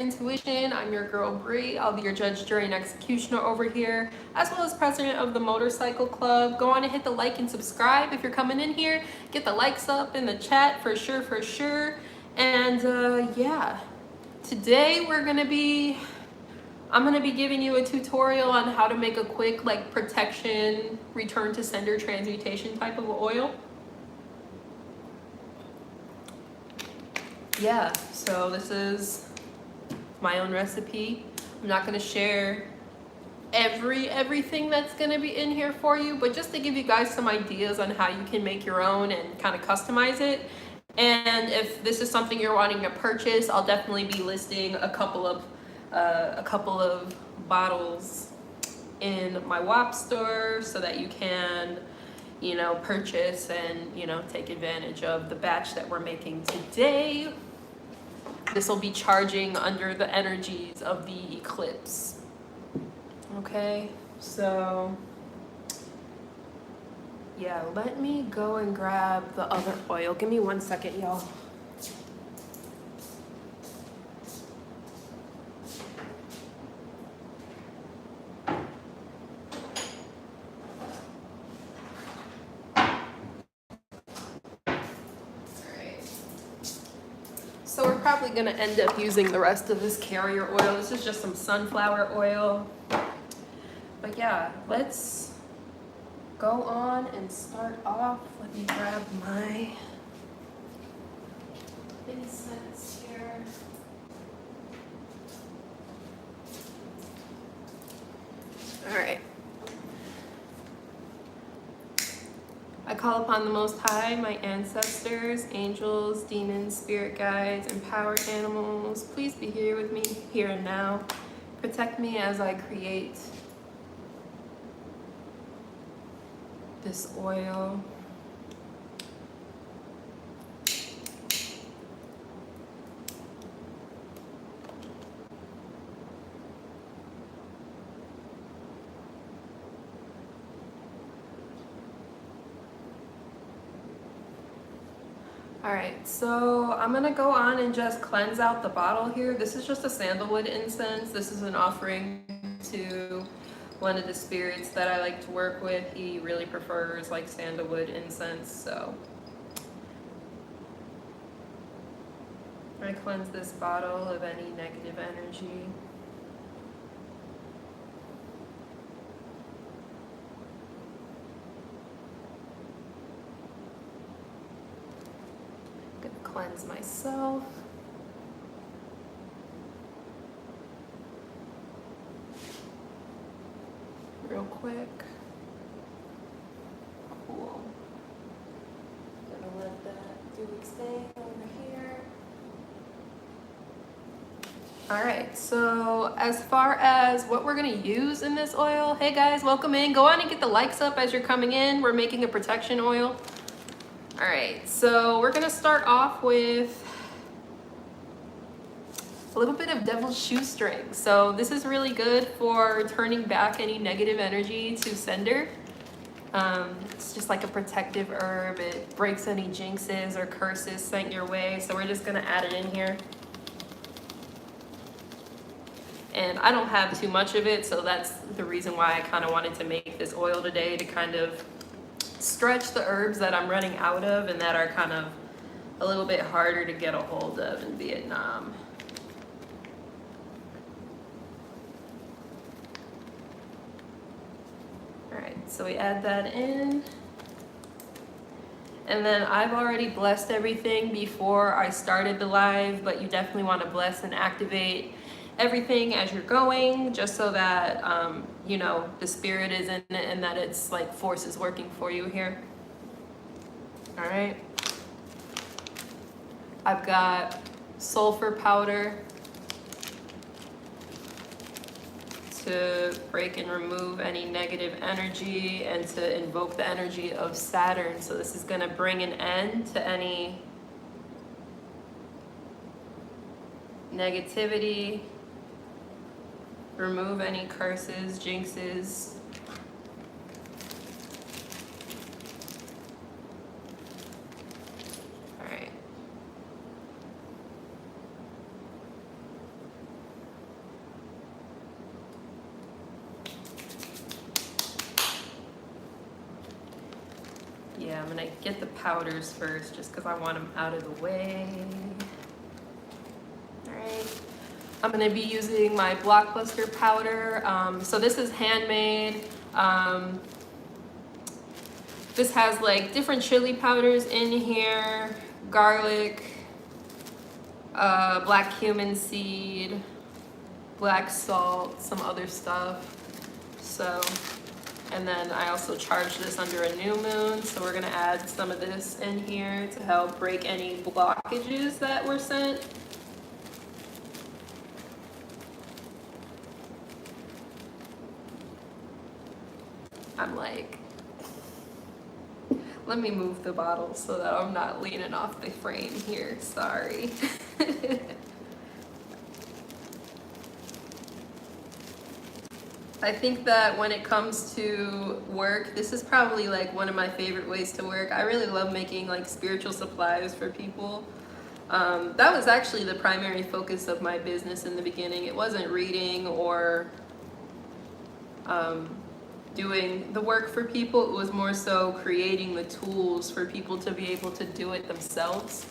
Intuition. I'm your girl Bree. I'll be your judge, jury, and executioner over here, as well as president of the Motorcycle Club. Go on and hit the like and subscribe if you're coming in here. Get the likes up in the chat for sure, for sure. And yeah, today I'm gonna be giving you a tutorial on how to make a quick like protection, return to sender transmutation type of oil. Yeah, so this is my own recipe. I'm not gonna share everything that's gonna be in here for you, but just to give you guys some ideas on how you can make your own and kind of customize it. And if this is something you're wanting to purchase, I'll definitely be listing a couple of bottles in my WAP store so that you can, you know, purchase and, you know, take advantage of the batch that we're making today. This will be charging under the energies of the eclipse. Okay, so yeah, let me go and grab the other oil. Give me 1 second, y'all. So we're probably gonna end up using the rest of this carrier oil. This is just some sunflower oil. But yeah, let's go on and start off. Let me grab my incense here. All right. I call upon the Most High, my ancestors, angels, demons, spirit guides, and power animals. Please be here with me, here and now. Protect me as I create this oil. All right, so I'm gonna go on and just cleanse out the bottle here. This is just a sandalwood incense. This is an offering to one of the spirits that I like to work with. He really prefers like sandalwood incense, so I cleanse this bottle of any negative energy. Cleanse myself. Real quick. Cool. Gonna let that do its thing over here. All right, so as far as what we're gonna use in this oil, hey guys, welcome in. Go on and get the likes up as you're coming in. We're making a protection oil. All right, so we're gonna start off with a little bit of devil's shoestring. So this is really good for turning back any negative energy to sender. It's just like a protective herb. It breaks any jinxes or curses sent your way. So we're just gonna add it in here. And I don't have too much of it, so that's the reason why I kind of wanted to make this oil today, to kind of stretch the herbs that I'm running out of and that are kind of a little bit harder to get a hold of in Vietnam. All right, so we add that in. And then I've already blessed everything before I started the live, but you definitely want to bless and activate everything as you're going, just so that you know, the spirit is in it and that it's like force is working for you here. All right. I've got sulfur powder to break and remove any negative energy and to invoke the energy of Saturn. So this is going to bring an end to any negativity, remove any curses, jinxes. All right. I'm gonna get the powders first just because I want them out of the way. All right. I'm gonna be using my Blockbuster powder. So this is handmade. This has like different chili powders in here, garlic, black cumin seed, black salt, some other stuff. So, and then I also charged this under a new moon, so we're gonna add some of this in here to help break any blockages that were sent. I'm like, let me move the bottle so that I'm not leaning off the frame here, sorry. I think that when it comes to work, this is probably like one of my favorite ways to work. I really love making like spiritual supplies for people. That was actually the primary focus of my business in the beginning. It wasn't reading or doing the work for people. It was more so creating the tools for people to be able to do it themselves.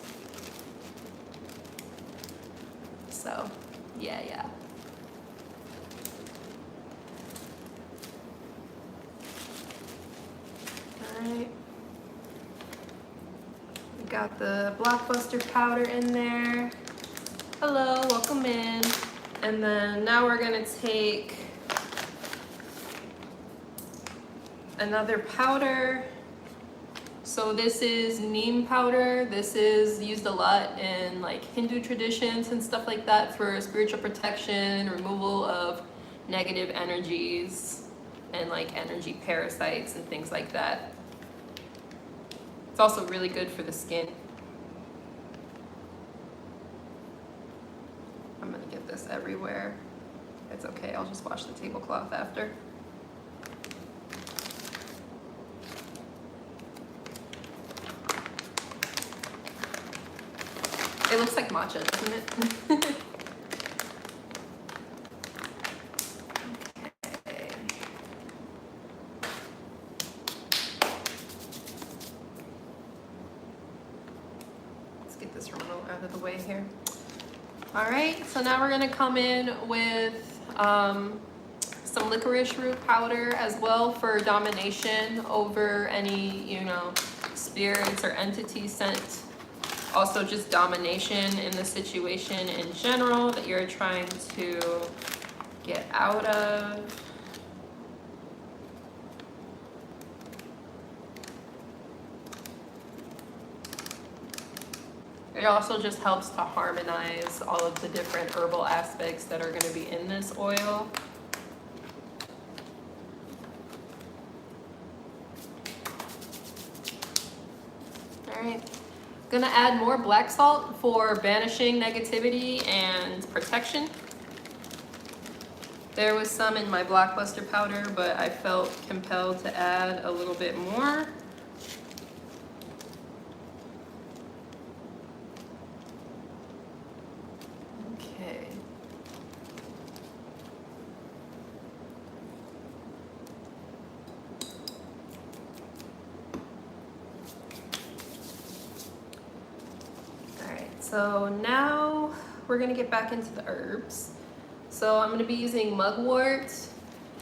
So, yeah. Alright. We got the Blockbuster powder in there. Hello, welcome in. And then now we're gonna take another powder. So this is neem powder. This is used a lot in like Hindu traditions and stuff like that for spiritual protection, removal of negative energies and like energy parasites and things like that. It's also really good for the skin. I'm gonna get this everywhere. It's okay, I'll just wash the tablecloth after. It looks like matcha, doesn't it? Okay. Let's get this remote out of the way here. All right, so now we're gonna come in with some licorice root powder as well for domination over any, spirits or entities sent. Also just domination in the situation in general that you're trying to get out of. It also just helps to harmonize all of the different herbal aspects that are going to be in this oil. All right. Gonna add more black salt for banishing negativity and protection. There was some in my Blockbuster powder, but I felt compelled to add a little bit more. Okay. So now we're gonna get back into the herbs. So I'm gonna be using mugwort.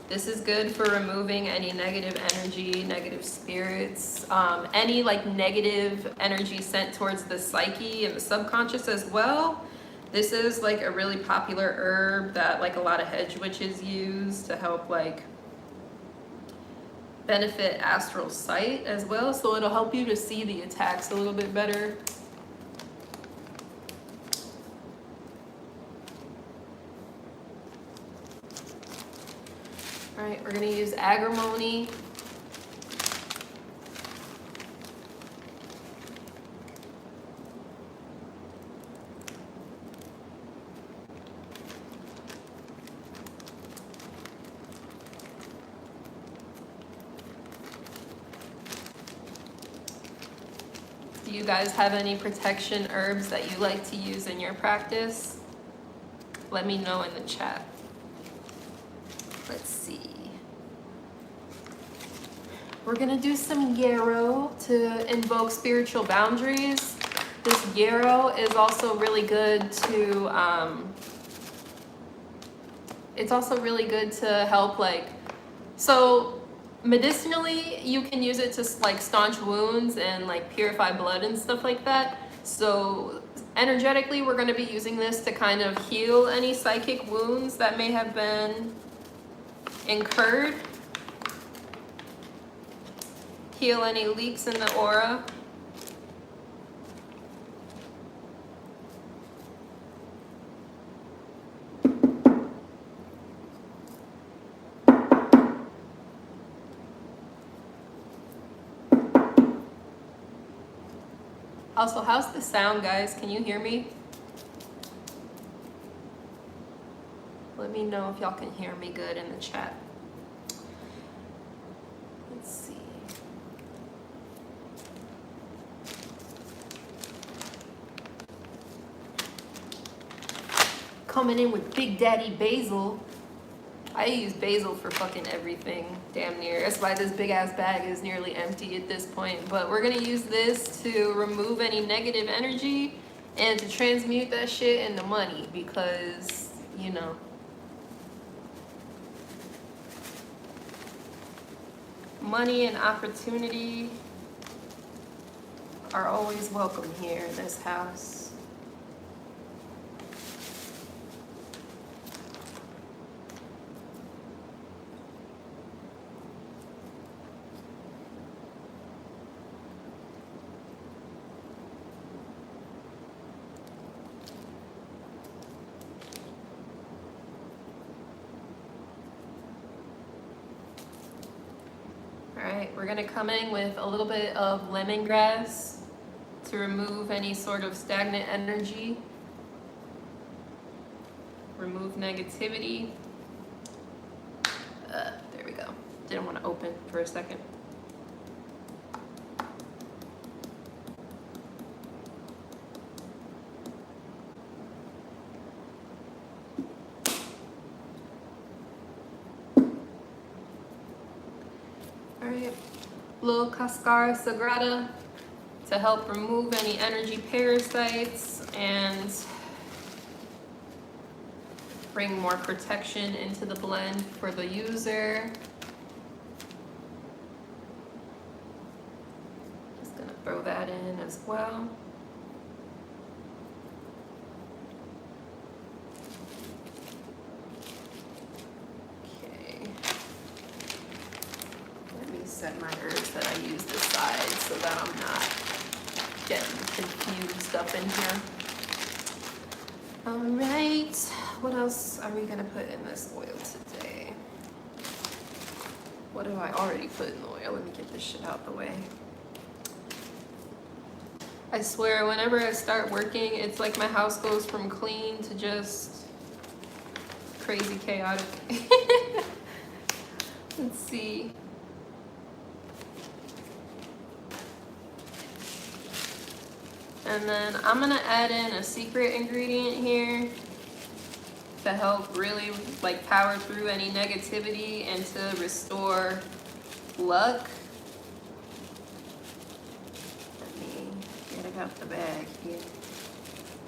This is good for removing any negative energy, negative spirits, any like negative energy sent towards the psyche and the subconscious as well. This is like a really popular herb that like a lot of hedge witches use to help like benefit astral sight as well. So it'll help you to see the attacks a little bit better. All right, we're gonna use agrimony. Do you guys have any protection herbs that you like to use in your practice? Let me know in the chat. Let's see. We're gonna do some yarrow to invoke spiritual boundaries. This yarrow is also really good to, it's also really good to help so medicinally, you can use it to like staunch wounds and like purify blood and stuff like that. So energetically, we're gonna be using this to kind of heal any psychic wounds that may have been incurred. Heal any leaks in the aura. Also, how's the sound, guys? Can you hear me? Let me know if y'all can hear me good in the chat. Let's see. Coming in with Big Daddy Basil. I use basil for fucking everything, damn near. That's why this big ass bag is nearly empty at this point. But we're gonna use this to remove any negative energy and to transmute that shit into money because, you know. Money and opportunity are always welcome here in this house. We're gonna come in with a little bit of lemongrass to remove any sort of stagnant energy, remove negativity. There we go. Didn't want to open for a second. Little Cascara Sagrada to help remove any energy parasites and bring more protection into the blend for the user. Just gonna throw that in as well. Set my herbs that I use aside so that I'm not getting confused up in here. All right, what else are we gonna put in this oil today? What have I already put in the oil? Let me get this shit out the way. I swear, whenever I start working, it's like my house goes from clean to just crazy chaotic. Let's see. And then I'm gonna add in a secret ingredient here to help really like power through any negativity and to restore luck. Let me get it out the bag here.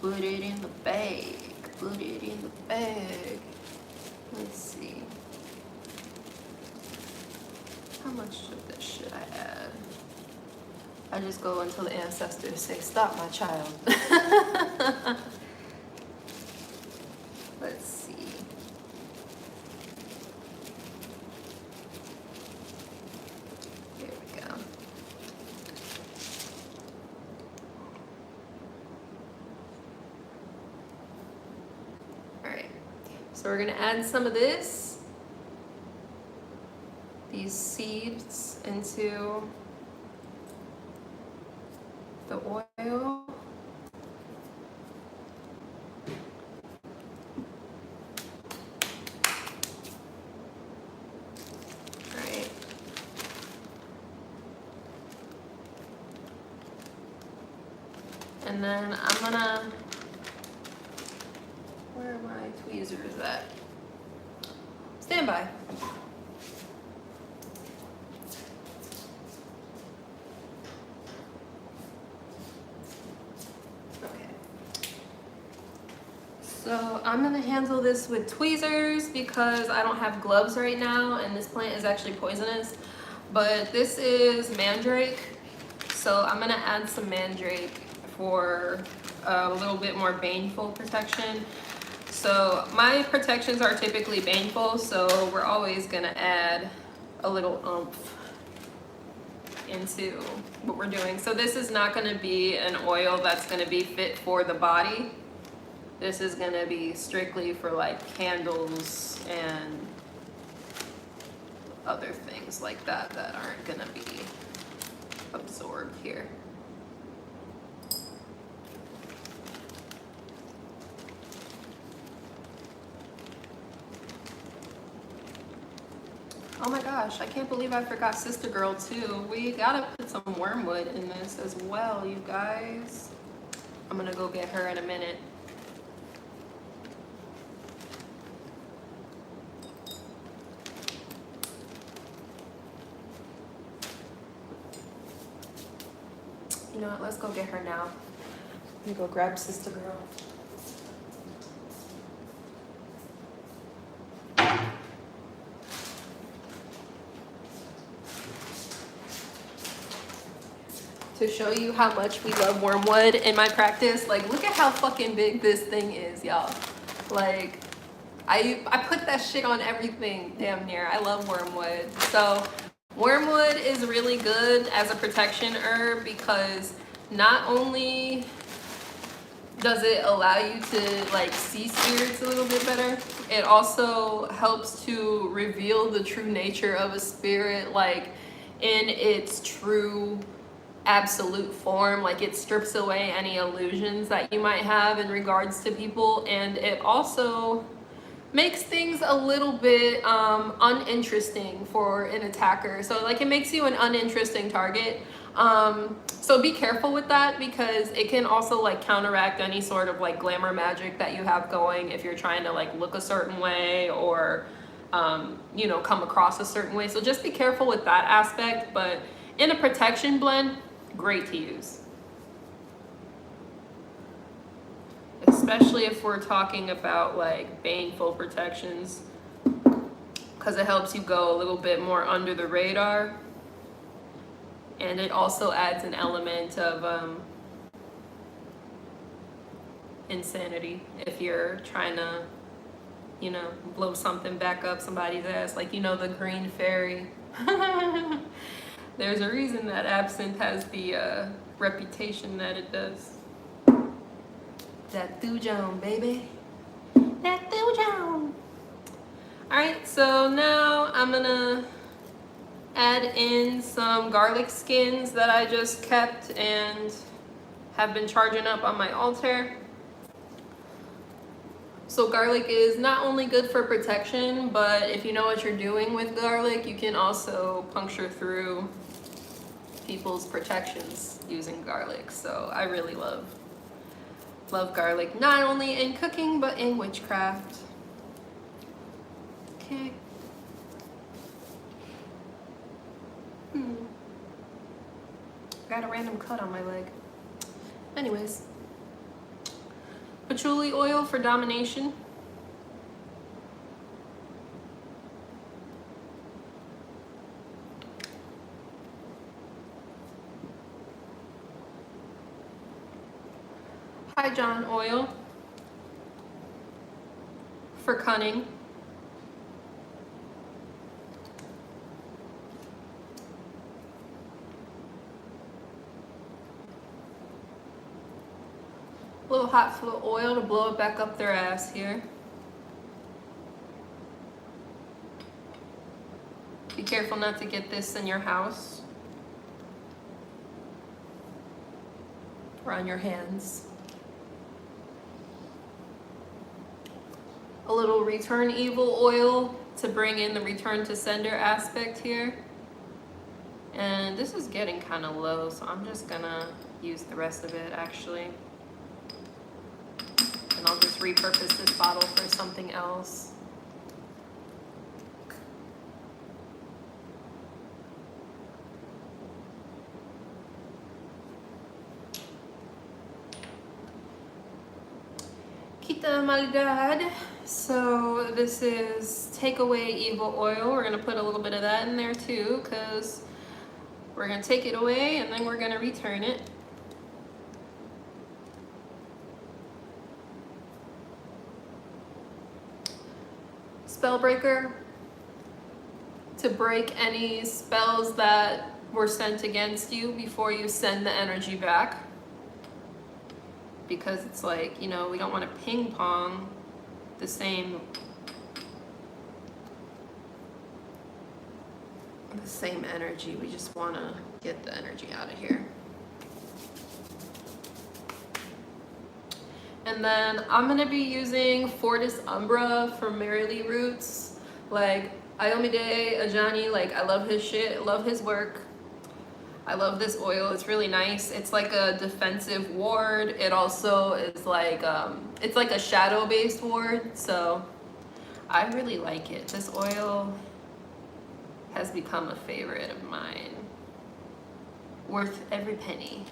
Put it in the bag. Put it in the bag. Let's see. How much of this should I add? I just go until the ancestors say, stop, my child. Let's see. Here we go. All right, so we're gonna add some of this, these seeds into the oil. Right. And then I'm gonna, where are my tweezers at? Stand by. I'm gonna handle this with tweezers because I don't have gloves right now and this plant is actually poisonous. But this is mandrake, so I'm gonna add some mandrake for a little bit more baneful protection. So my protections are typically baneful, so we're always gonna add a little oomph into what we're doing. So this is not gonna be an oil that's gonna be fit for the body. This is gonna be strictly for like candles and other things like that that aren't gonna be absorbed here. Oh my gosh, I can't believe I forgot Sister Girl too. We gotta put some wormwood in this as well, you guys. I'm gonna go get her in a minute. You know what, let's go get her now. Let me go grab Sister Girl. To show you how much we love wormwood in my practice, like look at how fucking big this thing is, y'all. Like I put that shit on everything damn near. I love wormwood. So wormwood is really good as a protection herb because not only does it allow you to like see spirits a little bit better, it also helps to reveal the true nature of a spirit, like in its true absolute form. Like it strips away any illusions that you might have in regards to people, and it also makes things a little bit uninteresting for an attacker. So like it makes you an uninteresting target. So be careful with that because it can also like counteract any sort of like glamour magic that you have going if you're trying to like look a certain way or you know, come across a certain way. So just be careful with that aspect. But in a protection blend, great to use. Especially if we're talking about like baneful protections, because it helps you go a little bit more under the radar. And it also adds an element of insanity if you're trying to, you know, blow something back up somebody's ass, like, you know, the green fairy. There's a reason that absinthe has the reputation that it does. That thujon, baby. That thujon. Alright, so now I'm gonna add in some garlic skins that I just kept and have been charging up on my altar. So garlic is not only good for protection, but if you know what you're doing with garlic, you can also puncture through people's protections using garlic. So I really love garlic, not only in cooking, but in witchcraft. Okay. Got a random cut on my leg. Anyways. Patchouli oil for domination. John oil for cunning. A little hot foot oil to blow it back up their ass here. Be careful not to get this in your house or on your hands. A little return evil oil to bring in the return to sender aspect here. And this is getting kind of low, so I'm just gonna use the rest of it actually. And I'll just repurpose this bottle for something else. Mamacita Maldad. So this is Take Away Evil Oil. We're gonna put a little bit of that in there too, because we're gonna take it away and then we're gonna return it. Spellbreaker, to break any spells that were sent against you before you send the energy back. Because it's like, you know, we don't want to ping pong the same energy. We just want to get the energy out of here. And then I'm going to be using Fortis Umbra from Merrily Roots. Like, Ayomide Ajani, like, I love his shit, love his work. I love this oil. It's really nice. It's like a defensive ward. It also is like, it's like a shadow-based ward. So I really like it. This oil has become a favorite of mine. Worth every penny.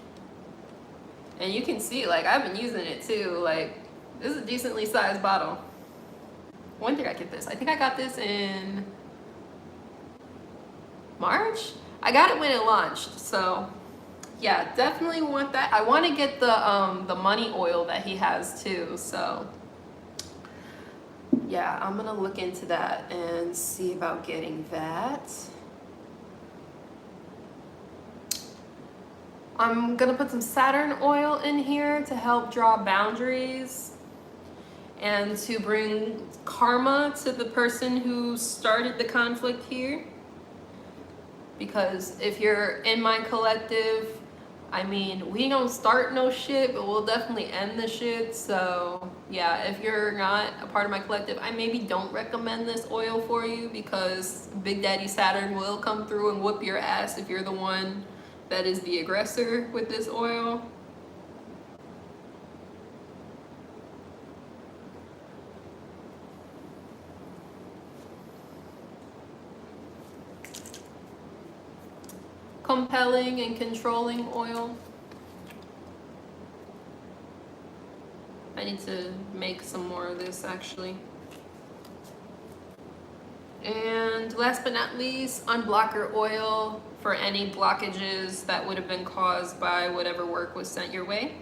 And you can see, like, I've been using it too. Like, this is a decently sized bottle. When did I get this? I think I got this in March? I got it when it launched, so yeah, definitely want that. I want to get the money oil that he has too, so yeah, I'm gonna look into that and see about getting that. I'm gonna put some Saturn oil in here to help draw boundaries and to bring karma to the person who started the conflict here. Because if you're in my collective, I mean, we don't start no shit, but we'll definitely end the shit. So yeah, if you're not a part of my collective, I maybe don't recommend this oil for you, because Big Daddy Saturn will come through and whoop your ass if you're the one that is the aggressor with this oil. Compelling and controlling oil. I need to make some more of this actually. And last but not least, unblocker oil for any blockages that would have been caused by whatever work was sent your way.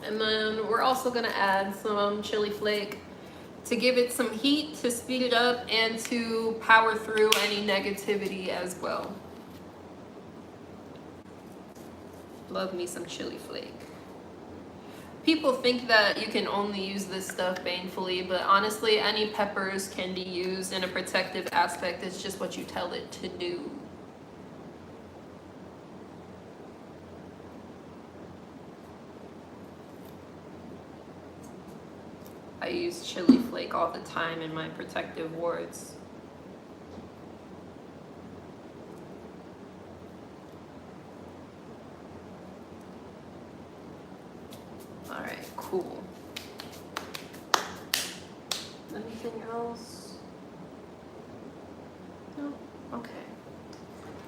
And then we're also gonna add some chili flake to give it some heat, to speed it up, and to power through any negativity as well. Love me some chili flake. People think that you can only use this stuff banefully, but honestly, any peppers can be used in a protective aspect. It's just what you tell it to do. I use chili flake all the time in my protective wards. All right, cool. Anything else? No? Okay.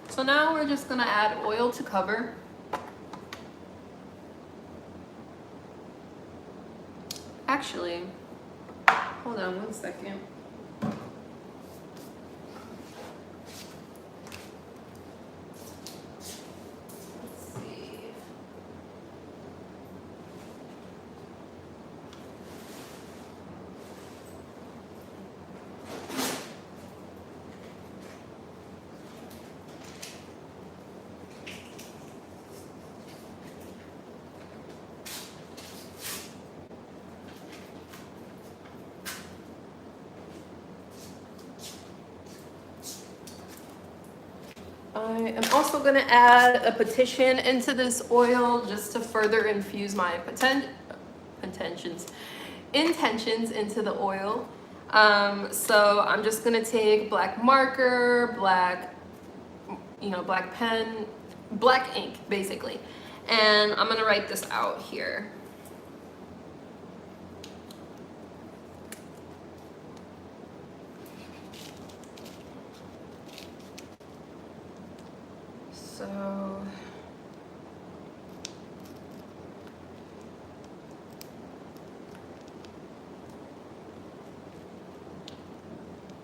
So now we're just gonna add oil to cover. Actually, hold on one second. Let's see. I am also going to add a petition into this oil just to further infuse my intentions into the oil. So I'm just going to take black marker, black pen, black ink basically, and I'm going to write this out here.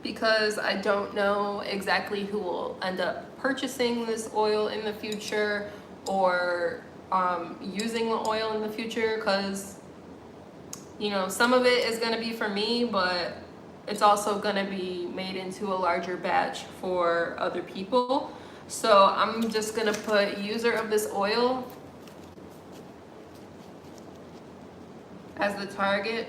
because I don't know exactly who will end up purchasing this oil in the future or using the oil in the future, because you know, some of it is going to be for me, but it's also going to be made into a larger batch for other people. So I'm just going to put user of this oil as the target.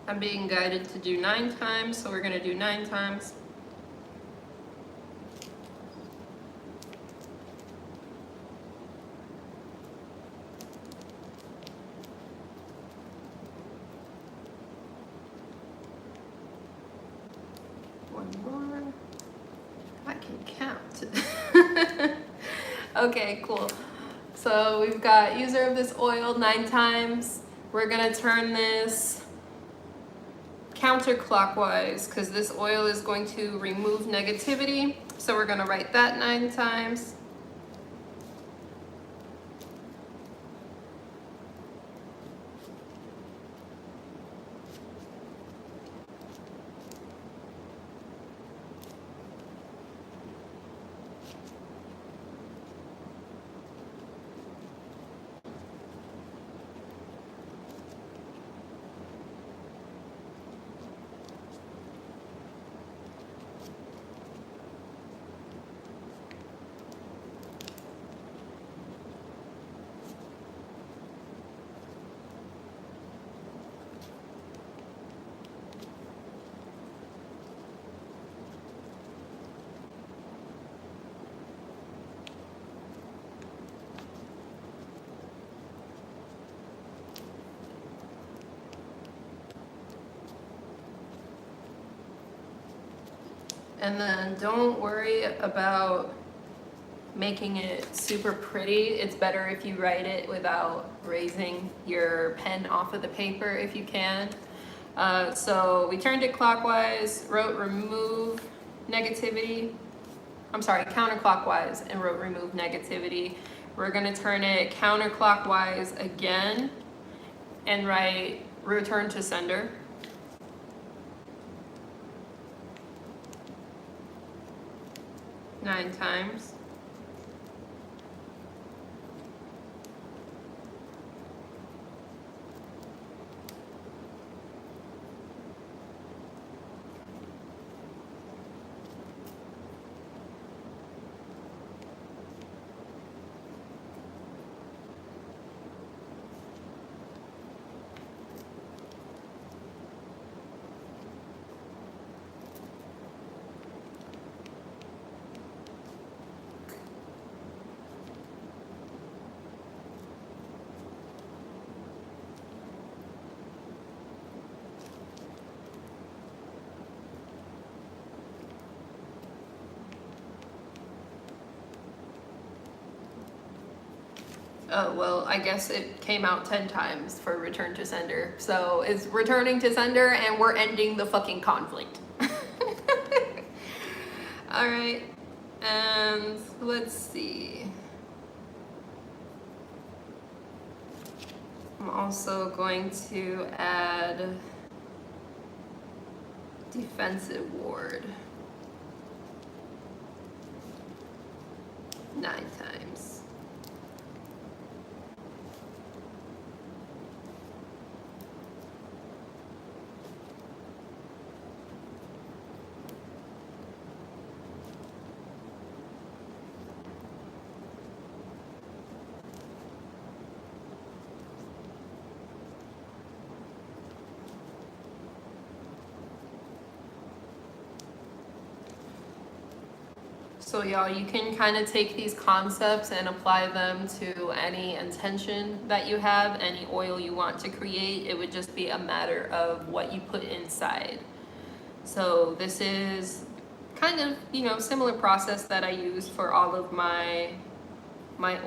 I'm being guided to do 9 times, so we're going to do 9 times. One more. I can count. Okay, cool. So we've got user of this oil 9 times. We're going to turn this counterclockwise because this oil is going to remove negativity. So we're going to write that 9 times. And then don't worry about making it super pretty. It's better if you write it without raising your pen off of the paper if you can. So we turned it clockwise, wrote remove negativity. I'm sorry, counterclockwise, and wrote remove negativity. We're gonna turn it counterclockwise again and write return to sender. 9 times. Oh, well, I guess it came out 10 times for return to sender. So it's returning to sender and we're ending the fucking conflict. All right, and let's see. I'm also going to add defensive ward 9 times. So y'all, you can kind of take these concepts and apply them to any intention that you have, any oil you want to create. It would just be a matter of what you put inside. So this is kind of, you know, similar process that I use for all of my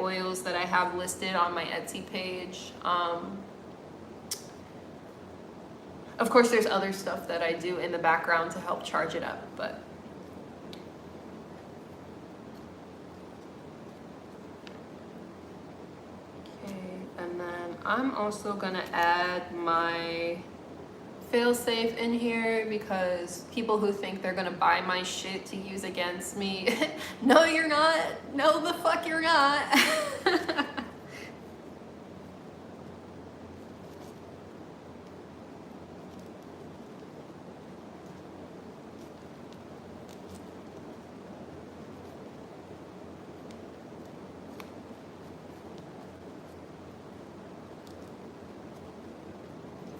oils that I have listed on my Etsy page. Of course, there's other stuff that I do in the background to help charge it up, but okay. And then I'm also gonna add my failsafe in here because people who think they're gonna buy my shit to use against me, no, you're not. No, the fuck, you're not.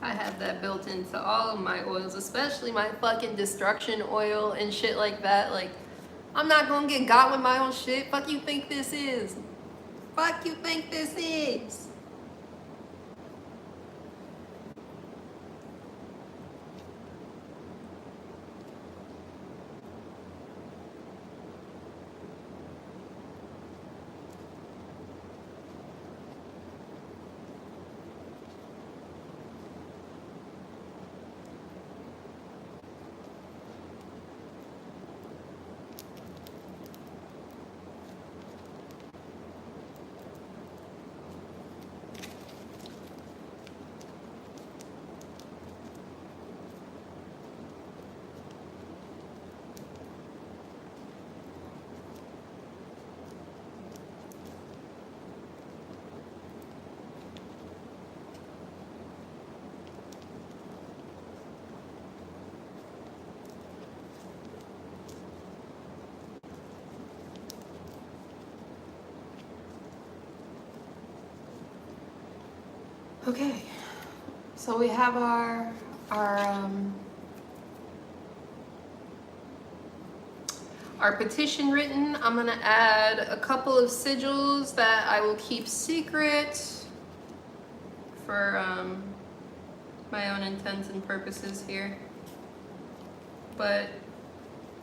I have that built into all of my oils, especially my fucking destruction oil and shit like that. Like, I'm not gonna get got with my own shit. Fuck you think this is? Fuck you think this is? Okay, so we have our petition written. I'm gonna add a couple of sigils that I will keep secret for my own intents and purposes here. But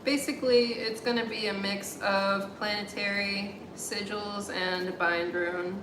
basically, it's gonna be a mix of planetary sigils and bind rune.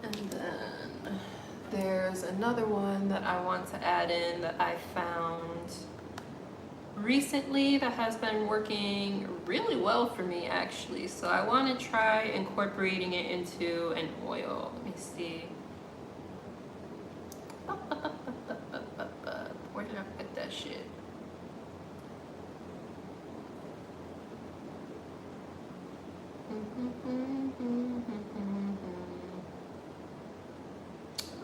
And then there's another one that I want to add in that I found recently that has been working really well for me actually. So I want to try incorporating it into an oil. Let me see. Where did I put that shit?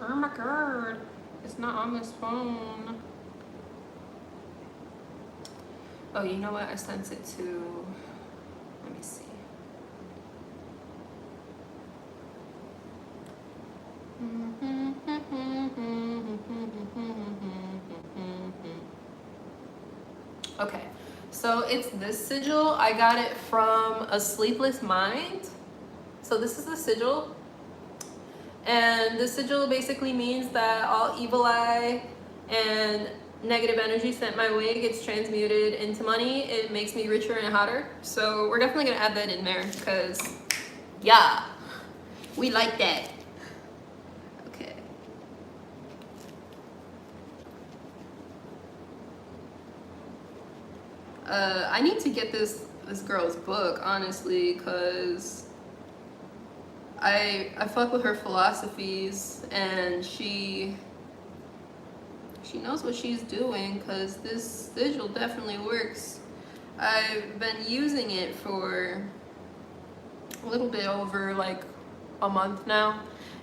Oh my god, it's not on this phone. Oh, you know what? I sent it to, let me see. Okay, so it's this sigil. I got it from A Sleepless Mind. So this is the sigil. And the sigil basically means that all evil eye and negative energy sent my way gets transmuted into money. It makes me richer and hotter. So we're definitely gonna add that in there because, yeah, we like that. Okay. I need to get this girl's book, honestly, because I fuck with her philosophies, and she knows what she's doing, because this sigil definitely works. I've been using it for a little bit over like a month now,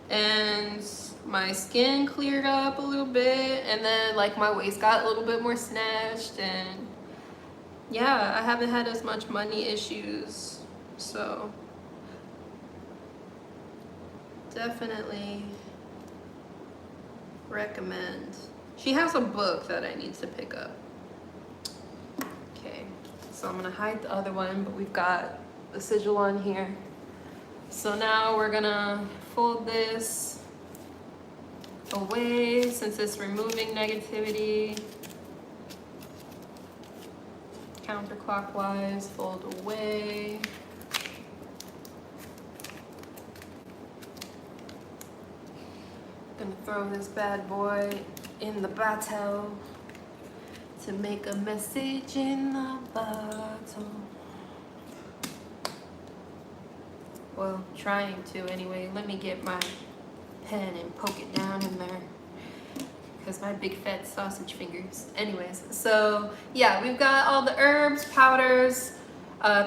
and my skin cleared up a little bit, and then like my waist got a little bit more snatched, and yeah, I haven't had as much money issues, so definitely recommend. She has a book that I need to pick up. Okay, so I'm gonna hide the other one, but we've got the sigil on here. So now we're gonna fold this away since it's removing negativity. Counterclockwise, fold away. Gonna throw this bad boy in the bottle to make a message in the bottle. Well, trying to anyway. Let me get my pen and poke it down in there, because my big fat sausage fingers. Anyways, so yeah, we've got all the herbs, powders,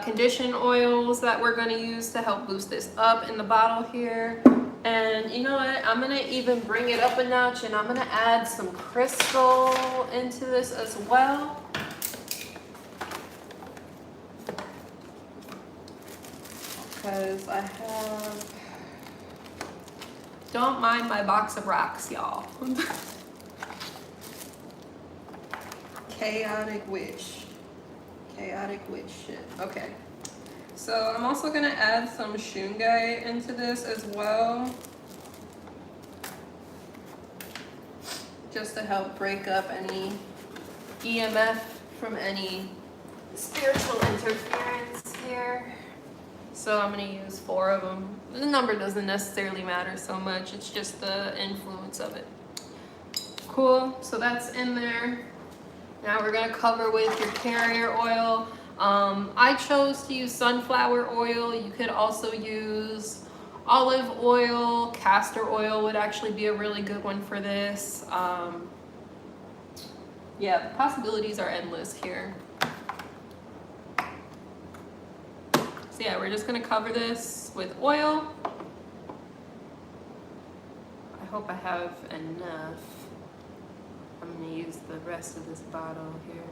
condition oils that we're gonna use to help boost this up in the bottle here. And you know what, I'm gonna even bring it up a notch, and I'm gonna add some crystal into this as well. Because I have, don't mind my box of rocks, y'all. Chaotic witch shit. Okay, so I'm also gonna add some shungite into this as well, just to help break up any EMF from any spiritual interference here. So I'm gonna use 4 of them. The number doesn't necessarily matter so much, it's just the influence of it. Cool, so that's in there. Now we're gonna cover with your carrier oil. I chose to use sunflower oil. You could also use olive oil. Castor oil would actually be a really good one for this. Yeah, the possibilities are endless here. So yeah, we're just gonna cover this with oil. I hope I have enough. I'm gonna use the rest of this bottle here.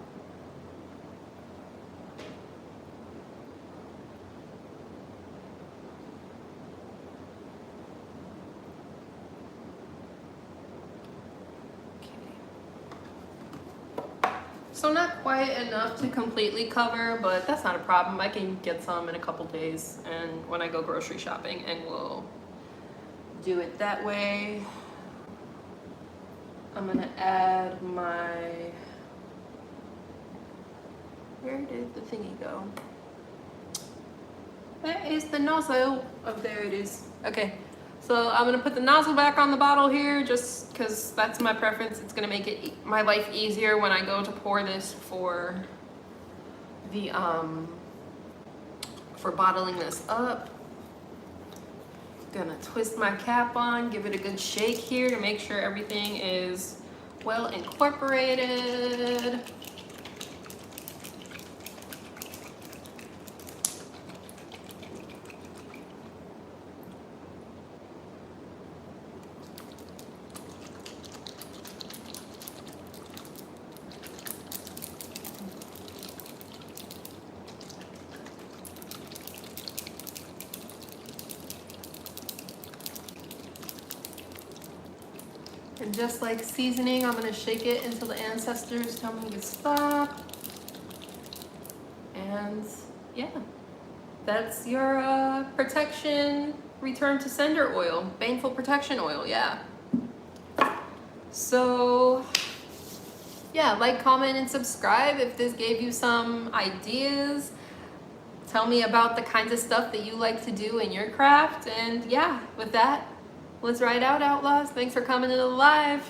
So not quite enough to completely cover, but that's not a problem. I can get some in a couple days, and when I go grocery shopping, and we'll do it that way. I'm gonna add my, where did the thingy go? Where is the nozzle? Oh, there it is. Okay, so I'm gonna put the nozzle back on the bottle here, just because that's my preference. It's gonna make it my life easier when I go to pour this for the for bottling this up. Gonna twist my cap on, give it a good shake here to make sure everything is well incorporated. And just like seasoning, I'm gonna shake it until the ancestors tell me to stop. And yeah, that's your protection return to sender oil, Baneful protection oil, yeah. So yeah, like, comment, and subscribe if this gave you some ideas. Tell me about the kinds of stuff that you like to do in your craft. And yeah, with that, let's ride out, outlaws. Thanks for coming to the live.